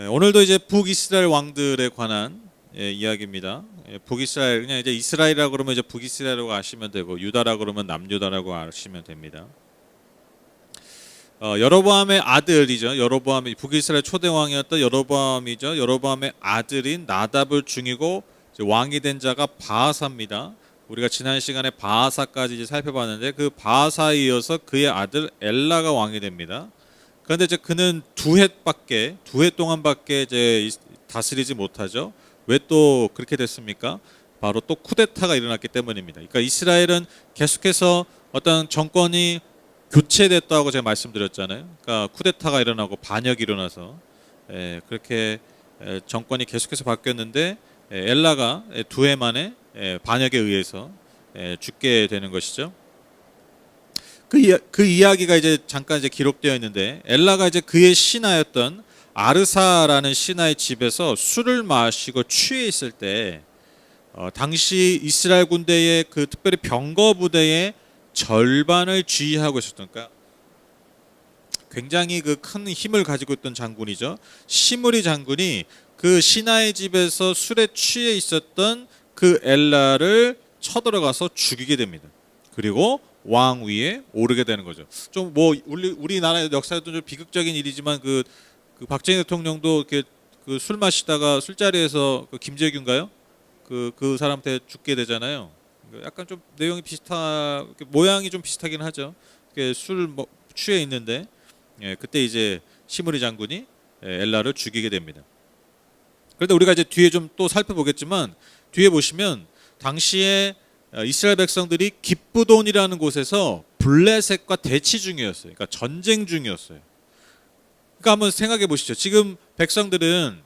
오늘도 이제 북이스라엘 왕들에 관한 이야기입니다. 북이스라엘 그냥 이제 이스라엘이라 그러면 이제 북이스라엘이라고 아시면 되고 유다라 그러면 남유다라고 아시면 됩니다. 여로보암의 아들이죠. 여로보암이 북이스라엘 초대 왕이었던 여로보암이죠. 여로보암의 아들인 나답을 중이고 왕이 된 자가 바아사입니다. 우리가 지난 시간에 바아사까지 이제 살펴봤는데 그 바아사에 이어서 그의 아들 엘라가 왕이 됩니다. 그런데 이제 그는 두 해 동안밖에 이제 다스리지 못하죠. 왜 또 그렇게 됐습니까? 바로 또 쿠데타가 일어났기 때문입니다. 그러니까 이스라엘은 계속해서 어떤 정권이 교체됐다고 제가 말씀드렸잖아요. 그러니까 쿠데타가 일어나고 반역이 일어나서 그렇게 정권이 계속해서 바뀌었는데 엘라가 두 해 만에 반역에 의해서 죽게 되는 것이죠. 그 이야기가 이제 잠깐 이제 기록되어 있는데 엘라가 이제 그의 신하였던 아르사라는 신하의 집에서 술을 마시고 취해 있을 때 당시 이스라엘 군대의 그 특별히 병거 부대의 절반을 지휘하고 있었던, 그러니까 굉장히 그 큰 힘을 가지고 있던 장군이죠. 시므리 장군이 그 신하의 집에서 술에 취해 있었던 그 엘라를 쳐들어가서 죽이게 됩니다. 그리고 왕 위에 오르게 되는 거죠. 좀 뭐 우리나라의 역사에도 좀 비극적인 일이지만 그 박정희 대통령도 이렇게 그 술 마시다가 술자리에서 그 김재규인가요? 그 사람한테 죽게 되잖아요. 약간 좀 내용이 모양이 좀 비슷하긴 하죠. 술 취해 있는데 그때 이제 시므리 장군이 엘라를 죽이게 됩니다. 그런데 우리가 이제 뒤에 좀 또 살펴보겠지만 뒤에 보시면 당시에 이스라엘 백성들이 기브돈이라는 곳에서 블레셋과 대치 중이었어요. 그러니까 전쟁 중이었어요. 그러니까 한번 생각해 보시죠. 지금 백성들은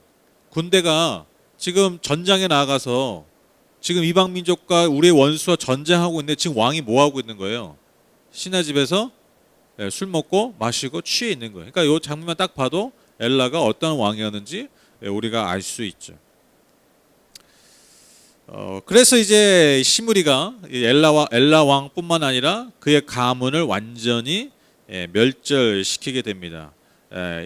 군대가 지금 전장에 나가서 지금 이방 민족과 우리의 원수와 전쟁하고 있는데 지금 왕이 뭐 하고 있는 거예요? 신하 집에서 술 먹고 마시고 취해 있는 거예요. 그러니까 이 장면만 딱 봐도 엘라가 어떤 왕이었는지 우리가 알 수 있죠. 그래서 이제 시므리가 엘라 왕뿐만 아니라 그의 가문을 완전히 멸절시키게 됩니다.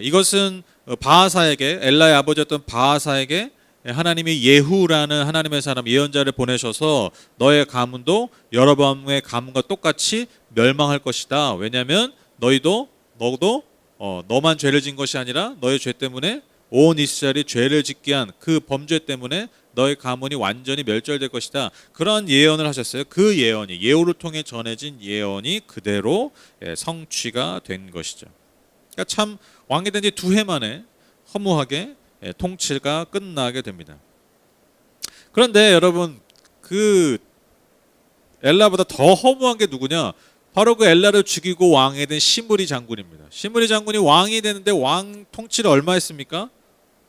이것은 바하사에게, 엘라의 아버지였던 바하사에게 하나님이 예후라는 하나님의 사람 예언자를 보내셔서 너의 가문도 여로보암의 가문과 똑같이 멸망할 것이다. 왜냐하면 너도 너만 죄를 진 것이 아니라 너의 죄 때문에 온 이스라엘이 죄를 짓게 한 그 범죄 때문에 너의 가문이 완전히 멸절될 것이다. 그런 예언을 하셨어요. 그 예언이 예후를 통해 전해진 예언이 그대로 성취가 된 것이죠. 그러니까 참 왕이 된 지 두 해 만에 허무하게 통치가 끝나게 됩니다. 그런데 여러분 그 엘라보다 더 허무한 게 누구냐? 바로 그 엘라를 죽이고 왕이 된 시므리 장군입니다. 시므리 장군이 왕이 되는데 왕 통치를 얼마 했습니까?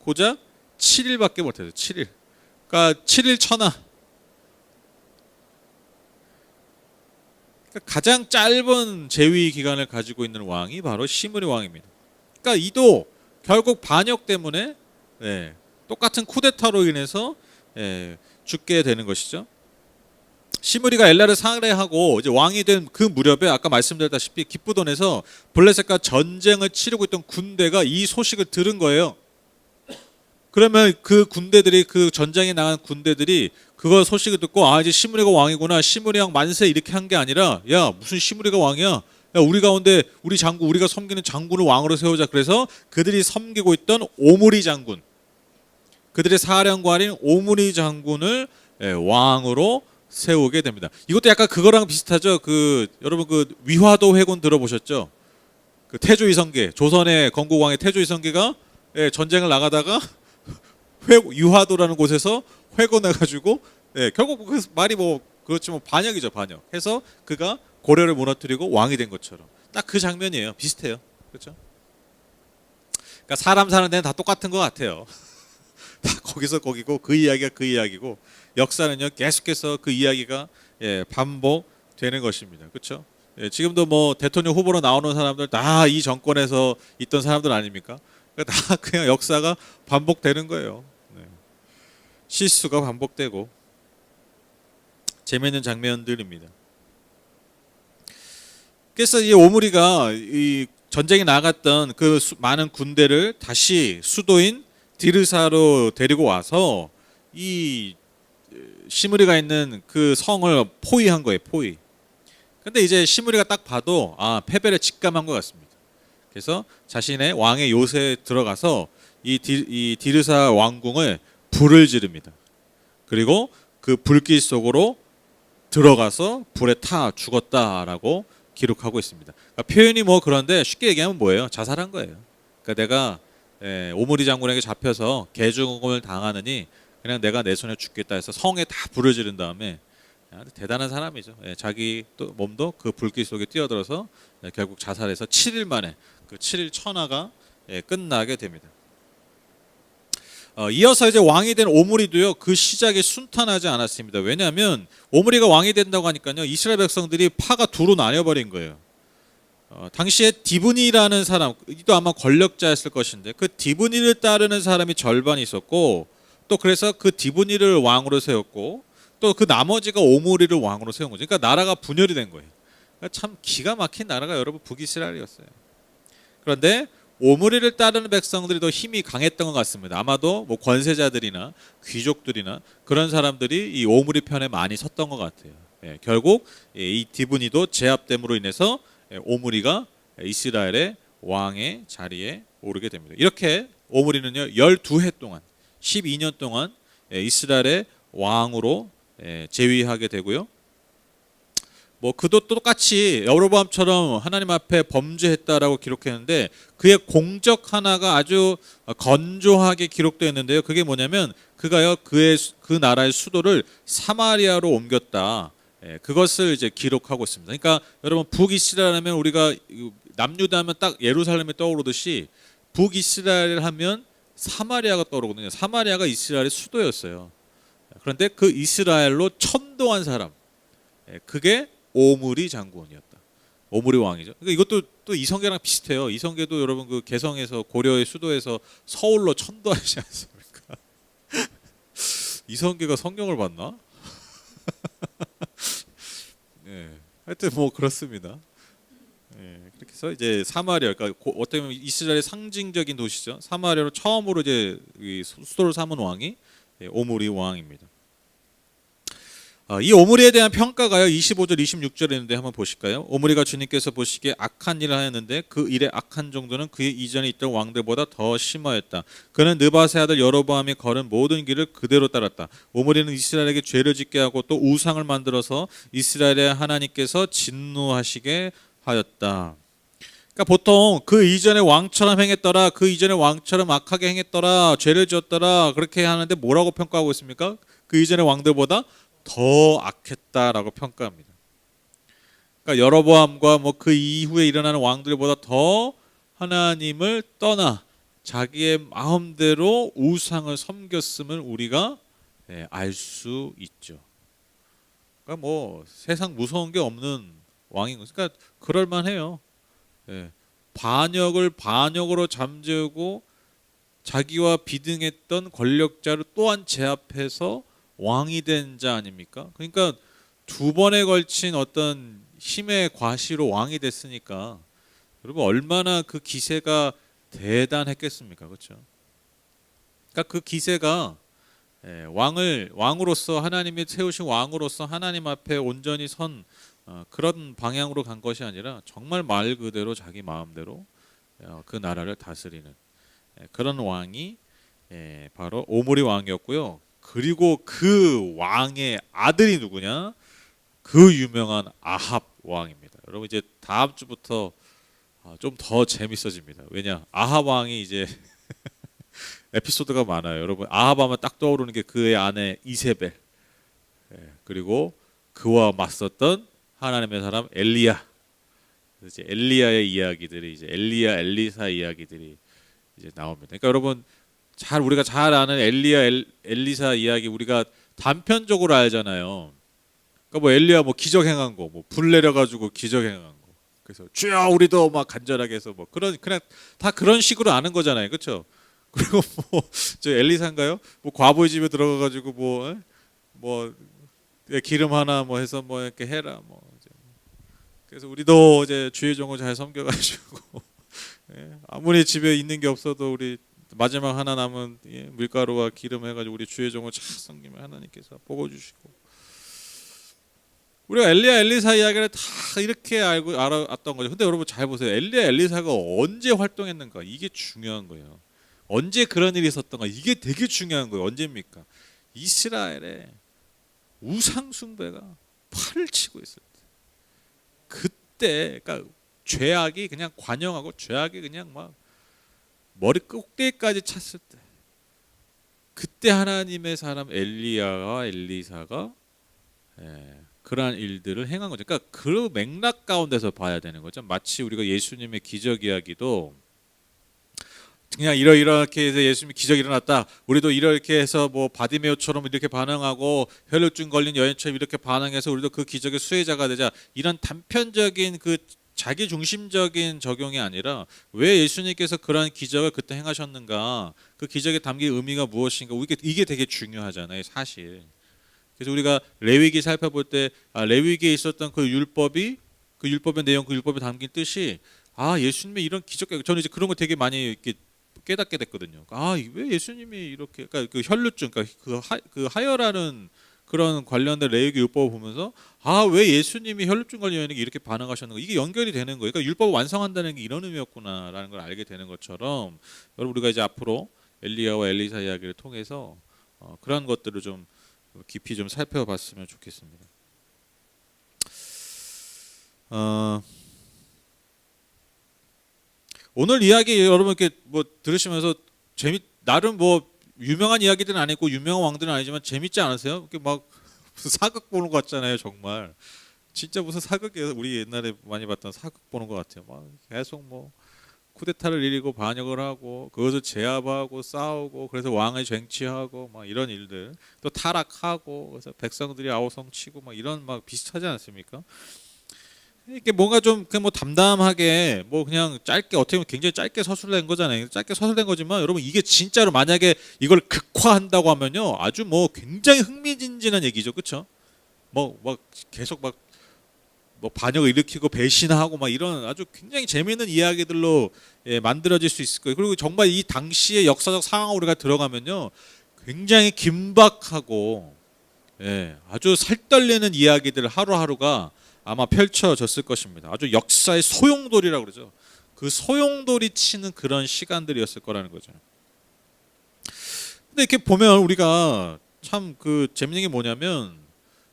고작 7일밖에 못했어요. 7일. 그러니까 7일 천하. 그러니까 가장 짧은 재위 기간을 가지고 있는 왕이 바로 시므리 왕입니다. 그러니까 이도 결국 반역 때문에 똑같은 쿠데타로 인해서 죽게 되는 것이죠. 시므리가 엘라를 살해하고 이제 왕이 된 그 무렵에 아까 말씀드렸다시피 기브돈에서 블레셋과 전쟁을 치르고 있던 군대가 이 소식을 들은 거예요. 그러면 그 군대들이 그 전장에 나간 군대들이 그거 소식을 듣고 아 이제 시므리가 왕이구나, 시므리 왕 만세 이렇게 한 게 아니라 야 무슨 시므리가 왕이야? 야 우리 가운데 우리가 섬기는 장군을 왕으로 세우자. 그래서 그들이 섬기고 있던 오므리 장군, 그들의 사령관인 오므리 장군을 왕으로 세우게 됩니다. 이것도 약간 그거랑 비슷하죠. 여러분 그 위화도 회군 들어보셨죠? 그 태조 이성계, 조선의 건국왕의 태조 이성계가 전쟁을 나가다가 위화도라는 곳에서 회군해가지고 결국 그 말이 그렇지만 반역이죠, 반역. 해서 그가 고려를 무너뜨리고 왕이 된 것처럼 딱 그 장면이에요. 비슷해요, 그렇죠? 그러니까 사람 사는 데는 다 똑같은 것 같아요. 다 거기서 거기고 그 이야기가 그 이야기고 역사는요 계속해서 그 이야기가 반복되는 것입니다. 그렇죠? 지금도 뭐 대통령 후보로 나오는 사람들 다 이 정권에서 있던 사람들 아닙니까? 다 그냥 역사가 반복되는 거예요. 실수가 반복되고 재미있는 장면들입니다. 그래서 이 오므리가 이 전쟁에 나갔던 그 많은 군대를 다시 수도인 디르사로 데리고 와서 이 시므리가 있는 그 성을 포위한 거예요. 포위. 근데 이제 시므리가 딱 봐도 패배를 직감한 것 같습니다. 그래서 자신의 왕의 요새에 들어가서 이 디르사 왕궁을 불을 지릅니다. 그리고 그 불길 속으로 들어가서 불에 타 죽었다라고 기록하고 있습니다. 그러니까 표현이 뭐 그런데 쉽게 얘기하면 뭐예요? 자살한 거예요. 그러니까 내가 오므리 장군에게 잡혀서 개죽음을 당하느니 그냥 내가 내 손에 죽겠다 해서 성에 다 불을 지른 다음에 대단한 사람이죠. 자기 또 몸도 그 불길 속에 뛰어들어서 결국 자살해서 7일 만에 그 7일 천하가 끝나게 됩니다. 이어서 이제 왕이 된 오므리도요 그 시작이 순탄하지 않았습니다. 왜냐하면 오므리가 왕이 된다고 하니까요 이스라엘 백성들이 파가 두로 나뉘어버린 거예요. 당시에 디브니라는 사람, 이도 아마 권력자였을 것인데 그 디브니를 따르는 사람이 절반 있었고 또 그래서 그 디브니를 왕으로 세웠고 또 그 나머지가 오므리를 왕으로 세운 거죠. 그러니까 나라가 분열이 된 거예요. 그러니까 참 기가 막힌 나라가 여러분 북이스라엘이었어요. 그런데 오므리를 따르는 백성들이 더 힘이 강했던 것 같습니다. 아마도 뭐 권세자들이나 귀족들이나 그런 사람들이 이 오므리 편에 많이 섰던 것 같아요. 결국 이 디브니도 제압됨으로 인해서 오므리가 이스라엘의 왕의 자리에 오르게 됩니다. 이렇게 오므리는요 12해 동안 12년 동안 이스라엘의 왕으로 재위하게 되고요. 뭐 그도 똑같이 여로보암처럼 하나님 앞에 범죄했다라고 기록했는데 그의 공적 하나가 아주 건조하게 기록되어 있는데요. 그게 뭐냐면 그가요 그 나라의 수도를 사마리아로 옮겼다. 그것을 이제 기록하고 있습니다. 그러니까 여러분 북이스라엘 하면 우리가 남유다 하면 딱 예루살렘이 떠오르듯이 북이스라엘 하면 사마리아가 떠오르거든요. 사마리아가 이스라엘의 수도였어요. 그런데 그 이스라엘로 천도한 사람, 그게 오므리 장군이었다. 오므리 왕이죠. 그러니까 이것도 또 이성계랑 비슷해요. 이성계도 여러분 그 개성에서 고려의 수도에서 서울로 천도하지 않습니까? 이성계가 성경을 봤나? 하여튼 뭐 그렇습니다. 그렇게 해서 이제 사마리아, 그러니까 어떻게 보면 이스라엘의 상징적인 도시죠. 사마리아로 처음으로 이제 수도를 삼은 왕이 오므리 왕입니다. 이 오므리에 대한 평가가요 25절 26절에 있는데 한번 보실까요? 오므리가 주님께서 보시기에 악한 일을 하였는데 그 일의 악한 정도는 그의 이전에 있던 왕들보다 더 심하였다. 그는 느바세 아들 여로보암이 걸은 모든 길을 그대로 따랐다. 오므리는 이스라엘에게 죄를 짓게 하고 또 우상을 만들어서 이스라엘의 하나님께서 진노하시게 하였다. 그러니까 보통 그 이전에 왕처럼 행했더라, 그 이전에 왕처럼 악하게 행했더라, 죄를 지었더라 그렇게 하는데 뭐라고 평가하고 있습니까? 그 이전의 왕들보다 더 악했다라고 평가합니다. 그러니까 여로보암과 뭐 그 이후에 일어나는 왕들보다 더 하나님을 떠나 자기의 마음대로 우상을 섬겼음을 우리가 알 수 있죠. 그러니까 뭐 세상 무서운 게 없는 왕인 거죠. 그러니까 그럴 만해요. 반역을 반역으로 잠재우고 자기와 비등했던 권력자를 또한 제압해서 왕이 된 자 아닙니까? 그러니까 두 번에 걸친 어떤 힘의 과시로 왕이 됐으니까 여러분 얼마나 그 기세가 대단했겠습니까? 그렇죠? 그러니까 그 기세가 왕으로서 하나님이 세우신 왕으로서 하나님 앞에 온전히 선 그런 방향으로 간 것이 아니라 정말 말 그대로 자기 마음대로 그 나라를 다스리는 그런 왕이 바로 오므리 왕이었고요. 그리고 그 왕의 아들이 누구냐? 그 유명한 아합 왕입니다. 여러분 이제 다음 주부터 좀 더 재밌어집니다. 왜냐? 아합 왕이 이제 에피소드가 많아요. 여러분 아합 하면 딱 떠오르는 게 그의 아내 이세벨, 그리고 그와 맞섰던 하나님의 사람 엘리야. 이제 엘리야의 이야기들이 이제 엘리야 엘리사 이야기들이 이제 나옵니다. 그러니까 여러분 우리가 잘 아는 엘리야 엘리사 이야기 우리가 단편적으로 알잖아요. 그러니까 뭐 엘리야 뭐 기적 행한 거, 뭐 불 내려 가지고 기적 행한 거. 그래서 주여 우리도 막 간절하게 해서 뭐 그냥 다 그런 식으로 아는 거잖아요. 그렇죠? 그리고 뭐 저 엘리사인가요? 뭐 과부의 집에 들어가 가지고 뭐 기름 하나 뭐 해서 뭐 이렇게 해라 뭐 이제. 그래서 우리도 이제 주의 종을 잘 섬겨 가지고 아무리 집에 있는 게 없어도 우리 마지막 하나 남은 밀가루와 기름 해가지고 우리 주의 종을 잘 섬기면 하나님께서 복을 주시고, 우리가 엘리야 엘리사 이야기를 다 이렇게 알고 알았던 거죠. 근데 여러분 잘 보세요. 엘리야 엘리사가 언제 활동했는가, 이게 중요한 거예요. 언제 그런 일이 있었던가, 이게 되게 중요한 거예요. 언제입니까? 이스라엘에 우상 숭배가 팔을 치고 있을 때, 그때 그러니까 죄악이 그냥 관영하고 죄악이 그냥 막 머리 꼭대기까지 찼을 때, 그때 하나님의 사람 엘리야와 엘리사가 그러한 일들을 행한 거죠. 그러니까 그 맥락 가운데서 봐야 되는 거죠. 마치 우리가 예수님의 기적 이야기도 그냥 이렇게 해서 예수님이 기적이 일어났다, 우리도 이렇게 해서 뭐 바디메오처럼 이렇게 반응하고 혈루증 걸린 여인처럼 이렇게 반응해서 우리도 그 기적의 수혜자가 되자, 이런 단편적인 그 자기 중심적인 적용이 아니라 왜 예수님께서 그런 기적을 그때 행하셨는가, 그 기적에 담긴 의미가 무엇인가, 이게 되게 중요하잖아요, 사실. 그래서 우리가 레위기 살펴볼 때 레위기에 있었던 그 율법의 내용, 그 율법에 담긴 뜻이, 예수님의 이런 기적, 저는 이제 그런 거 되게 많이 이렇게 깨닫게 됐거든요. 왜 예수님이 이렇게, 그러니까 그 혈루증, 그러니까 그 하혈하는 그런 관련된 레위기 율법을 보면서 왜 예수님이 혈루증 걸린 여인에게 이렇게 반응하셨는가, 이게 연결이 되는 거예요. 그러니까 율법을 완성한다는 게 이런 의미였구나라는 걸 알게 되는 것처럼, 여러분 우리가 이제 앞으로 엘리야와 엘리사 이야기를 통해서 그런 것들을 좀 깊이 좀 살펴봤으면 좋겠습니다. 오늘 이야기 여러분 이렇게 뭐 들으시면서 나름 뭐 유명한 이야기들은 아니고 유명한 왕들은 아니지만 재밌지 않으세요? 이렇게 막 무슨 사극 보는 것 같잖아요, 정말. 진짜 무슨 사극이에요. 우리 옛날에 많이 봤던 사극 보는 것 같아요. 막 계속 뭐 쿠데타를 일으키고 반역을 하고 그것을 제압하고 싸우고, 그래서 왕을 쟁취하고 막 이런 일들, 또 타락하고, 그래서 백성들이 아우성치고 막 이런 막 비슷하지 않습니까? 이게 뭔가 좀 그냥 뭐 담담하게 뭐 그냥 짧게, 어떻게 보면 굉장히 짧게 서술된 거잖아요. 짧게 서술된 거지만 여러분, 이게 진짜로 만약에 이걸 극화한다고 하면요, 아주 뭐 굉장히 흥미진진한 얘기죠, 그렇죠? 뭐 계속 막 뭐 반역을 일으키고 배신하고 막 이런 아주 굉장히 재미있는 이야기들로 만들어질 수 있을 거예요. 그리고 정말 이 당시의 역사적 상황으로 우리가 들어가면요, 굉장히 긴박하고 아주 살떨리는 이야기들 하루하루가 아마 펼쳐졌을 것입니다. 아주 역사의 소용돌이라고 그러죠. 그 소용돌이 치는 그런 시간들이었을 거라는 거죠. 근데 이렇게 보면 우리가 참 그 재밌는 게 뭐냐면,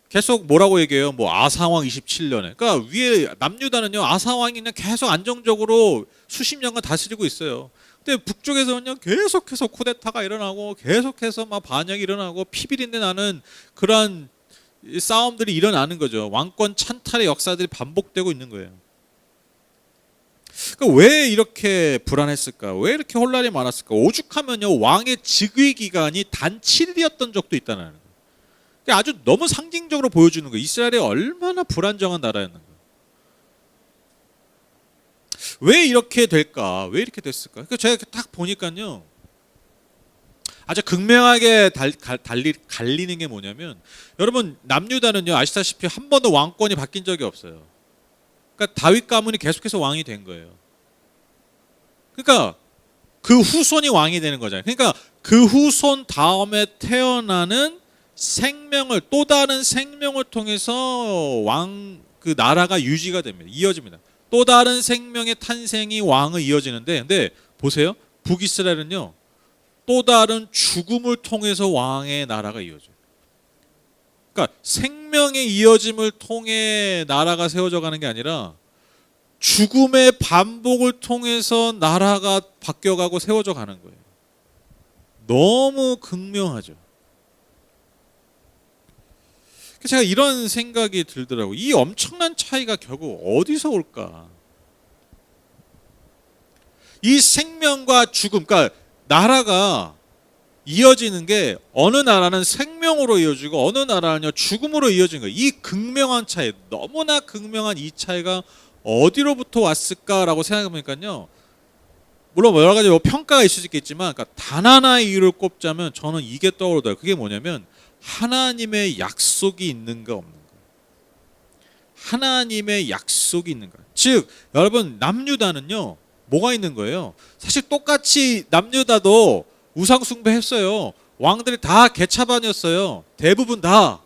계속 뭐라고 얘기해요? 뭐 아사왕 27년에. 그러니까 위에 남유다는요, 아사왕이 그냥 계속 안정적으로 수십 년간 다스리고 있어요. 근데 북쪽에서는요, 계속해서 쿠데타가 일어나고, 계속해서 막 반역이 일어나고, 피비린내 나는 그런 싸움들이 일어나는 거죠. 왕권 찬탈의 역사들이 반복되고 있는 거예요. 그러니까 왜 이렇게 불안했을까? 왜 이렇게 혼란이 많았을까? 오죽하면요, 왕의 즉위 기간이 단 7일이었던 적도 있다는 거예요. 아주 너무 상징적으로 보여주는 거예요. 이스라엘이 얼마나 불안정한 나라였는가. 왜 이렇게 될까? 왜 이렇게 됐을까? 그러니까 제가 딱 보니까요, 아주 극명하게 갈리는 게 뭐냐면, 여러분 남유다는요, 아시다시피 한 번도 왕권이 바뀐 적이 없어요. 그러니까 다윗 가문이 계속해서 왕이 된 거예요. 그러니까 그 후손이 왕이 되는 거잖아요. 그러니까 그 후손 다음에 태어나는 생명을, 또 다른 생명을 통해서 그 나라가 유지가 됩니다. 이어집니다. 또 다른 생명의 탄생이 왕을 이어지는데, 근데 보세요, 북이스라엘은요, 또 다른 죽음을 통해서 왕의 나라가 이어져요. 그러니까 생명의 이어짐을 통해 나라가 세워져 가는 게 아니라 죽음의 반복을 통해서 나라가 바뀌어가고 세워져 가는 거예요. 너무 극명하죠. 제가 이런 생각이 들더라고요. 이 엄청난 차이가 결국 어디서 올까? 이 생명과 죽음, 그러니까 나라가 이어지는 게, 어느 나라는 생명으로 이어지고 어느 나라는요 죽음으로 이어지는 거예요. 이 극명한 차이, 너무나 극명한 이 차이가 어디로부터 왔을까라고 생각해보니까요, 물론 여러 가지 평가가 있을 수 있겠지만, 그러니까 단 하나의 이유를 꼽자면 저는 이게 떠오르더라고요. 그게 뭐냐면, 하나님의 약속이 있는가 없는가. 하나님의 약속이 있는가. 즉 여러분, 남유다는요 뭐가 있는 거예요? 사실 똑같이 남유다도 우상 숭배했어요. 왕들이 다 개차반이었어요. 대부분 다.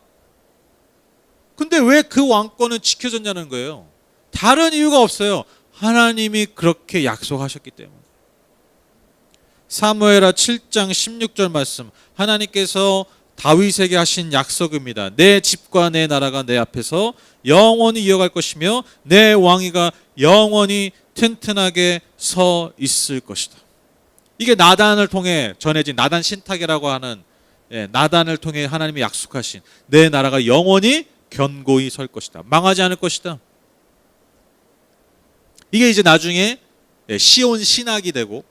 근데 왜 그 왕권은 지켜졌냐는 거예요. 다른 이유가 없어요. 하나님이 그렇게 약속하셨기 때문에. 사무엘하 7장 16절 말씀. 하나님께서 다윗에게 하신 약속입니다. 내 집과 내 나라가 내 앞에서 영원히 이어갈 것이며 내 왕위가 영원히 튼튼하게 서 있을 것이다. 이게 나단을 통해 전해진 나단 신탁이라고 하는, 나단을 통해 하나님이 약속하신 내 나라가 영원히 견고히 설 것이다. 망하지 않을 것이다. 이게 이제 나중에 시온 신학이 되고,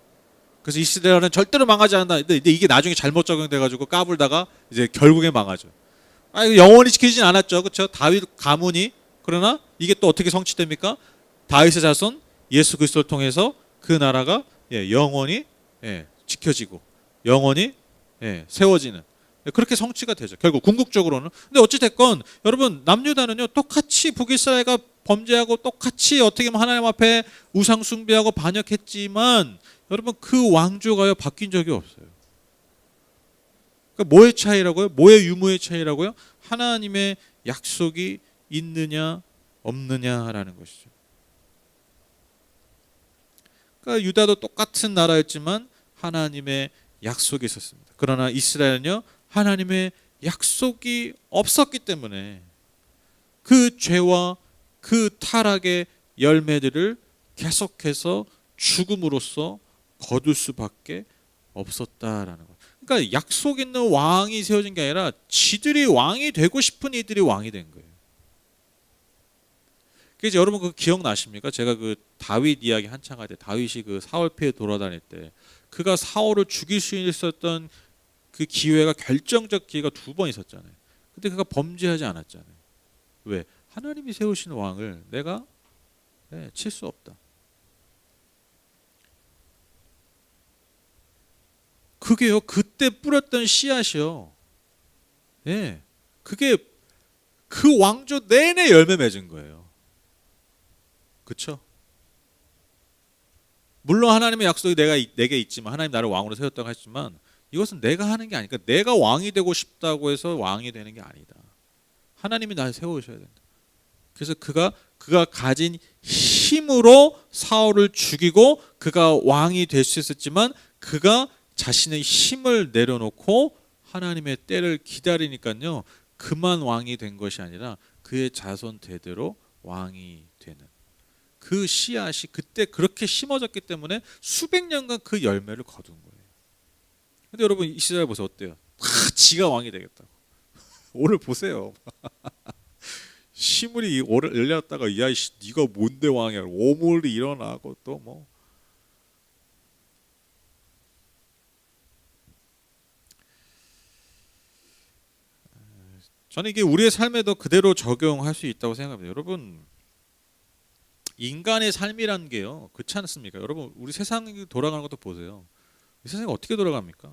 그래서 이스라엘은 절대로 망하지 않는다. 근데 이게 나중에 잘못 적용돼가지고 까불다가 이제 결국에 망하죠. 영원히 지키진 않았죠, 그렇죠? 다윗 가문이. 그러나 이게 또 어떻게 성취됩니까? 다윗의 자손 예수 그리스도를 통해서 그 나라가 영원히 지켜지고 영원히 세워지는, 그렇게 성취가 되죠. 결국 궁극적으로는. 근데 어찌 됐건 여러분, 남유다는요 똑같이 북이스라엘과 범죄하고 똑같이 어떻게 보면 하나님 앞에 우상 숭배하고 반역했지만 여러분, 그 왕조가요 바뀐 적이 없어요. 그러니까 뭐의 차이라고요? 뭐의 유무의 차이라고요? 하나님의 약속이 있느냐 없느냐라는 것이죠. 그러니까 유다도 똑같은 나라였지만 하나님의 약속이 있었습니다. 그러나 이스라엘은요 하나님의 약속이 없었기 때문에 그 죄와 그 타락의 열매들을 계속해서 죽음으로써 거둘 수밖에 없었다라는 것. 그러니까 약속 있는 왕이 세워진 게 아니라 지들이 왕이 되고 싶은 이들이 왕이 된 거예요. 그래서 여러분 그 기억나십니까? 제가 그 다윗 이야기 한창 할 때, 다윗이 그 사울 피해 돌아다닐 때 그가 사울을 죽일 수 있었던 그 기회가, 결정적 기회가 2번 있었잖아요. 근데 그가 범죄하지 않았잖아요. 왜? 하나님이 세우신 왕을 내가 칠 수 없다. 그게요 그때 뿌렸던 씨앗이요. 그게 그 왕조 내내 열매 맺은 거예요. 그렇죠? 물론 하나님의 약속이 내게 있지만, 하나님 나를 왕으로 세웠다고 했지만 이것은 내가 하는 게 아니니까, 내가 왕이 되고 싶다고 해서 왕이 되는 게 아니다. 하나님이 나를 세우셔야 된다. 그래서 그가 가진 힘으로 사울을 죽이고 그가 왕이 될 수 있었지만, 그가 자신의 힘을 내려놓고 하나님의 때를 기다리니까요 그만 왕이 된 것이 아니라 그의 자손 대대로 왕이 되는, 그 씨앗이 그때 그렇게 심어졌기 때문에 수백 년간 그 열매를 거둔 거예요. 근데 여러분 이스라엘 보세요. 어때요? 지가 왕이 되겠다고. 오늘 보세요. 시물이 열렸다가 야 네가 뭔데 왕이야, 오물이 일어나고 또 뭐. 저는 이게 우리의 삶에도 그대로 적용할 수 있다고 생각합니다. 여러분, 인간의 삶이란 게요 그렇지 않습니까? 여러분, 우리 세상이 돌아가는 것도 보세요. 이 세상이 어떻게 돌아갑니까?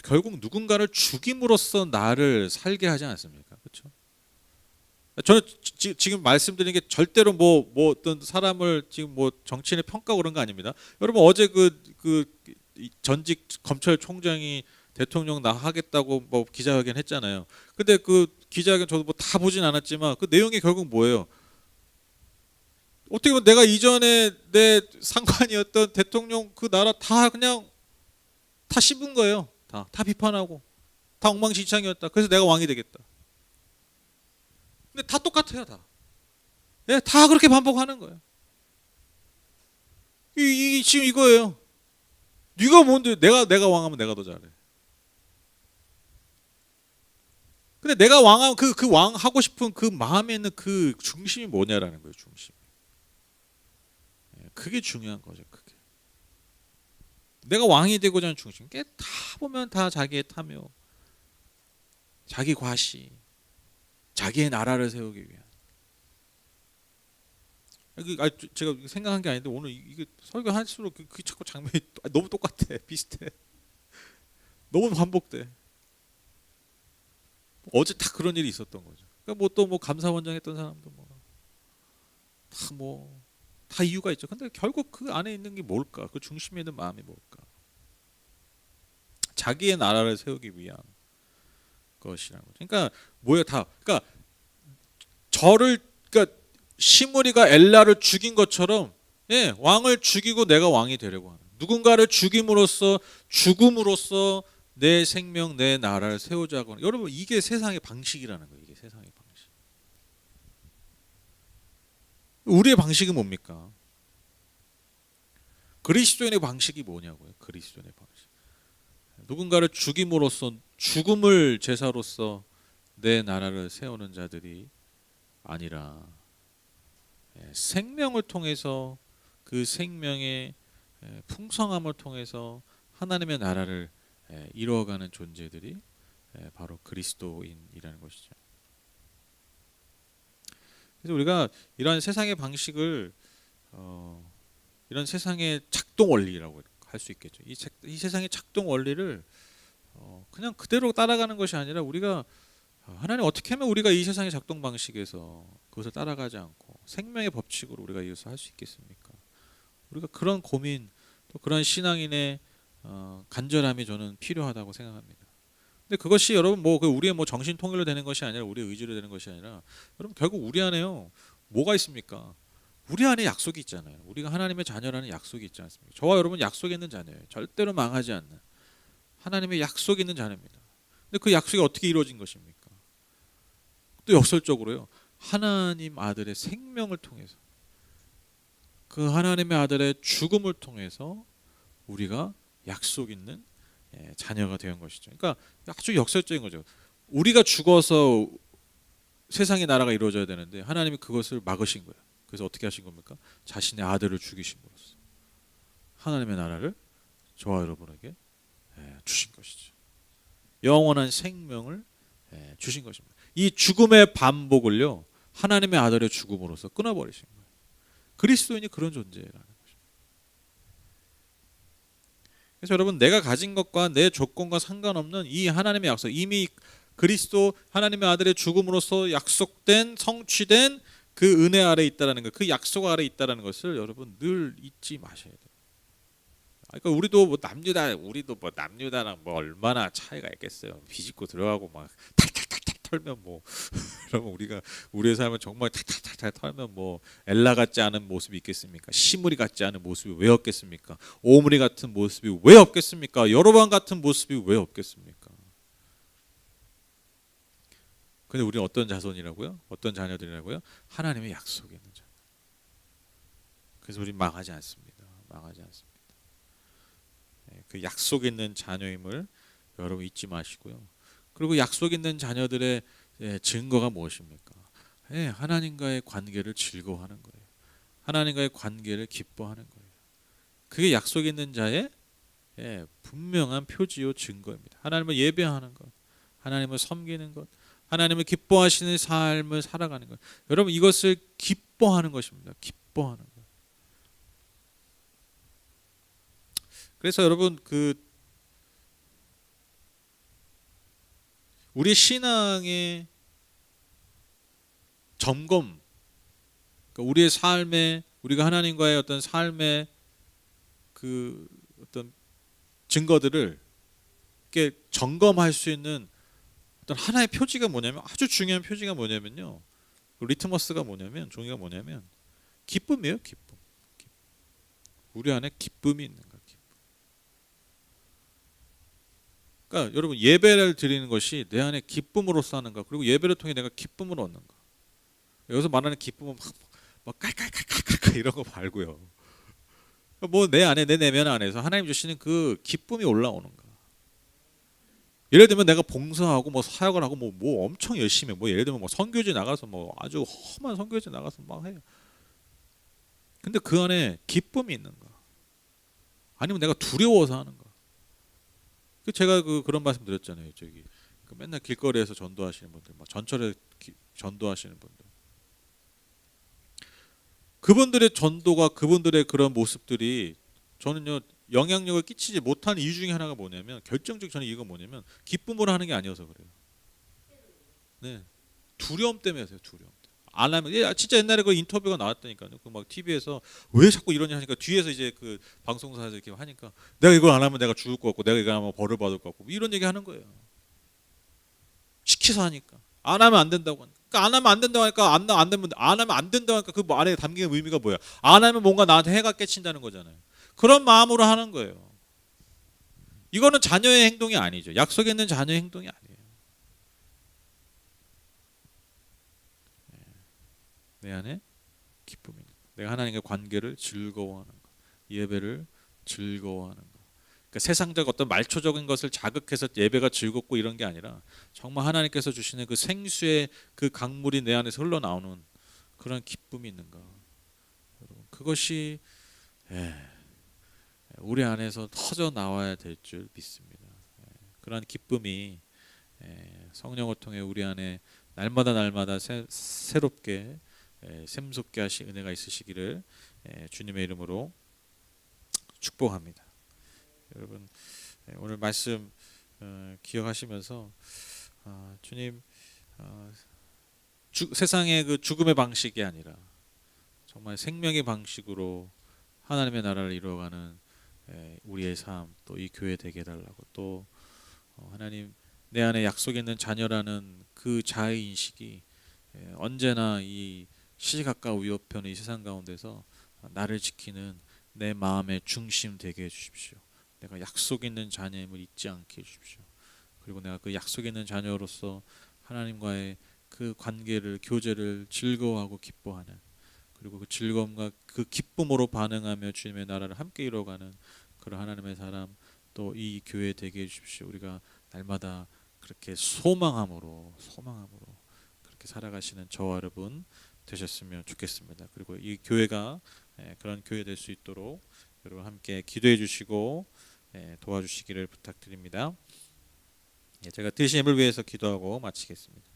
결국 누군가를 죽임으로써 나를 살게 하지 않습니까? 그렇죠? 저는 지금 말씀드리는 게 절대로 뭐 어떤 사람을 지금 뭐 정치인의 평가 그런 거 아닙니다. 여러분, 어제 그 전직 검찰총장이 대통령 나 하겠다고 뭐 기자회견 했잖아요. 근데 그 기자회견 저도 뭐 다 보진 않았지만 그 내용이 결국 뭐예요? 어떻게 보면 내가 이전에 내 상관이었던 대통령 그 나라 다 그냥 다 씹은 거예요. 다 비판하고 다 엉망진창이었다. 그래서 내가 왕이 되겠다. 근데 다 똑같아요, 다. 다 그렇게 반복하는 거예요. 지금 이거예요. 네가 뭔데? 내가 왕하면 내가 더 잘해. 근데 내가 왕하면 그 왕 하고 싶은 그 마음에 있는 그 중심이 뭐냐라는 거예요, 중심. 그게 중요한 거죠, 그게. 내가 왕이 되고자 하는 중심. 다 보면 다 자기의 탐욕, 자기 과시, 자기의 나라를 세우기 위한. 제가 생각한 게 아닌데 오늘 이게 설교할수록 그 자꾸 장면이 너무 똑같아, 비슷해. 너무 반복돼. 어제 다 그런 일이 있었던 거죠. 그러니까 뭐 또 뭐 감사원장 했던 사람도 뭐 다 뭐 다 이유가 있죠. 근데 결국 그 안에 있는 게 뭘까? 그 중심에 있는 마음이 뭘까? 자기의 나라를 세우기 위한 것이라는 거죠. 그러니까 뭐야 다. 그러니까 그러니까 시므리가 엘라를 죽인 것처럼, 예, 왕을 죽이고 내가 왕이 되려고 하는. 누군가를 죽임으로써 죽음으로써 내 생명, 내 나라를 세우자고 하는. 여러분 이게 세상의 방식이라는 거예요. 이게 세상의 방식. 우리의 방식은 뭡니까? 그리스도인의 방식이 뭐냐고요? 그리스도인의 방식. 누군가를 죽임으로써 죽음을 제사로서 내 나라를 세우는 자들이 아니라 생명을 통해서 그 생명의 풍성함을 통해서 하나님의 나라를 이루어가는 존재들이 바로 그리스도인이라는 것이죠. 그래서 우리가 이런 세상의 방식을 이런 세상의 작동 원리라고 할 수 있겠죠. 이 세상의 작동 원리를 그냥 그대로 따라가는 것이 아니라 우리가 하나님 어떻게 하면 우리가 이 세상의 작동 방식에서 그것을 따라가지 않고 생명의 법칙으로 우리가 이것을 할 수 있겠습니까? 우리가 그런 고민 또 그런 신앙인의 간절함이 저는 필요하다고 생각합니다. 근데 그것이 여러분 우리의 정신 통일로 되는 것이 아니라 우리의 의지로 되는 것이 아니라 여러분 결국 우리 안에요 뭐가 있습니까? 우리 안에 약속이 있잖아요. 우리가 하나님의 자녀라는 약속이 있지 않습니까? 저와 여러분 약속이 있는 자녀예요. 절대로 망하지 않는 하나님의 약속이 있는 자녀입니다. 근데 그 약속이 어떻게 이루어진 것입니까? 또 역설적으로요. 하나님 아들의 생명을 통해서 그 하나님의 아들의 죽음을 통해서 우리가 약속 있는 자녀가 된 것이죠. 그러니까 아주 역설적인 거죠. 우리가 죽어서 세상의 나라가 이루어져야 되는데 하나님이 그것을 막으신 거예요. 그래서 어떻게 하신 겁니까? 자신의 아들을 죽이심으로써 하나님의 나라를 저와 여러분에게 주신 것이죠. 영원한 생명을 주신 것입니다. 이 죽음의 반복을요 하나님의 아들의 죽음으로써 끊어버리신 거예요. 그리스도인이 그런 존재라는 것입니다. 그래서 여러분 내가 가진 것과 내 조건과 상관없는 이 하나님의 약속, 이미 그리스도 하나님의 아들의 죽음으로써 약속된 성취된 그 은혜 아래 있다라는 것, 그 약속 아래 있다라는 것을 여러분 늘 잊지 마셔야 돼요. 그러니까 우리도 남유다랑 얼마나 차이가 있겠어요. 비집고 들어가고 막 탈탈탈탈 털면 여러분 우리가 우리의 삶을 정말 탈탈탈탈 털면 엘라 같지 않은 모습이 있겠습니까? 시므리 같지 않은 모습이 왜 없겠습니까? 오므리 같은 모습이 왜 없겠습니까? 여로보암 같은 모습이 왜 없겠습니까? 근데 우리는 어떤 자손이라고요? 어떤 자녀들이라고요? 하나님의 약속이 있는 자녀. 그래서 우리는 망하지 않습니다. 망하지 않습니다. 그 약속 있는 자녀임을 여러분 잊지 마시고요. 그리고 약속 있는 자녀들의 증거가 무엇입니까? 하나님과의 관계를 즐거워하는 거예요. 하나님과의 관계를 기뻐하는 거예요. 그게 약속 있는 자의 분명한 표지요 증거입니다. 하나님을 예배하는 것, 하나님을 섬기는 것, 하나님을 기뻐하시는 삶을 살아가는 것. 여러분 이것을 기뻐하는 것입니다. 기뻐하는 것. 그래서 여러분 우리 신앙의 점검, 그러니까 우리의 삶에 우리가 하나님과의 어떤 삶의 그 어떤 증거들을 이렇게 점검할 수 있는 어떤 하나의 표지가 뭐냐면 아주 중요한 표지가 뭐냐면요. 그 리트머스가 뭐냐면 종이가 뭐냐면 기쁨이에요. 기쁨. 우리 안에 기쁨이 있는 거예요. 그러니까 여러분 예배를 드리는 것이 내 안에 기쁨으로써 하는 것 그리고 예배를 통해 내가 기쁨을 얻는 것. 여기서 말하는 기쁨은 막 깔깔깔깔깔 이런 거 말고요. 내 안에 내 내면 안에서 하나님 주시는 그 기쁨이 올라오는 거. 예를 들면 내가 봉사하고 사역을 하고 엄청 열심히 해. 예를 들면 선교지 나가서 아주 험한 선교지 나가서 막 해요. 근데 그 안에 기쁨이 있는 거. 아니면 내가 두려워서 하는 거. 제가 그런 말씀 드렸잖아요. 맨날 길거리에서 전도하시는 분들, 전철에 전도하시는 분들, 그분들의 전도가 그분들의 그런 모습들이 저는요 영향력을 끼치지 못한 이유 중에 하나가 뭐냐면 결정적 저는 이유가 뭐냐면 기쁨으로 하는 게 아니어서 그래요. 네, 두려움 때문에 하세요. 두려움 때문에. 안 하면 진짜 옛날에 그 인터뷰가 나왔다니까요. 그 막 TV에서 왜 자꾸 이러냐 하니까 뒤에서 이제 그 방송사에서 이렇게 하니까 내가 이걸 안 하면 내가 죽을 것 같고 내가 이거 안 하면 벌을 받을 것 같고 뭐 이런 얘기 하는 거예요. 시켜서 하니까 안 하면 안 된다고 하니까. 그러니까 안 하면 안 된다고 하니까 안 되면 안 하면 안 된다고 하니까 그 뭐 안에 담긴 의미가 뭐야? 안 하면 뭔가 나한테 해가 끼친다는 거잖아요. 그런 마음으로 하는 거예요. 이거는 자녀의 행동이 아니죠. 약속에 있는 자녀의 행동이 아니에요. 내 안에 기쁨이 있는 거. 내가 하나님과 관계를 즐거워하는 거. 예배를 즐거워하는 거. 그러니까 세상적 어떤 말초적인 것을 자극해서 예배가 즐겁고 이런 게 아니라 정말 하나님께서 주시는 그 생수의 그 강물이 내 안에서 흘러나오는 그런 기쁨이 있는 거. 여러분, 그것이 우리 안에서 터져 나와야 될 줄 믿습니다. 그런 기쁨이 성령을 통해 우리 안에 날마다 날마다 새롭게 샘솟게 하신 은혜가 있으시기를 주님의 이름으로 축복합니다. 여러분 오늘 말씀 기억하시면서 주님 세상의 그 죽음의 방식이 아니라 정말 생명의 방식으로 하나님의 나라를 이루어가는 우리의 삶 또 이 교회 되게 해달라고 또 하나님 내 안에 약속 있는 자녀라는 그 자의 인식이 언제나 이 시시각각 위협하는 이 세상 가운데서 나를 지키는 내 마음의 중심 되게 해주십시오. 내가 약속 있는 자녀임을 잊지 않게 해주십시오. 그리고 내가 그 약속 있는 자녀로서 하나님과의 그 관계를 교제를 즐거워하고 기뻐하는 그리고 그 즐거움과 그 기쁨으로 반응하며 주님의 나라를 함께 이뤄가는 그런 하나님의 사람 또 이 교회 되게 해주십시오. 우리가 날마다 그렇게 소망함으로 그렇게 살아가시는 저와 여러분 되셨으면 좋겠습니다. 그리고 이 교회가 그런 교회 될 수 있도록 여러분 함께 기도해 주시고 도와주시기를 부탁드립니다. 제가 드신 예물 위해서 기도하고 마치겠습니다.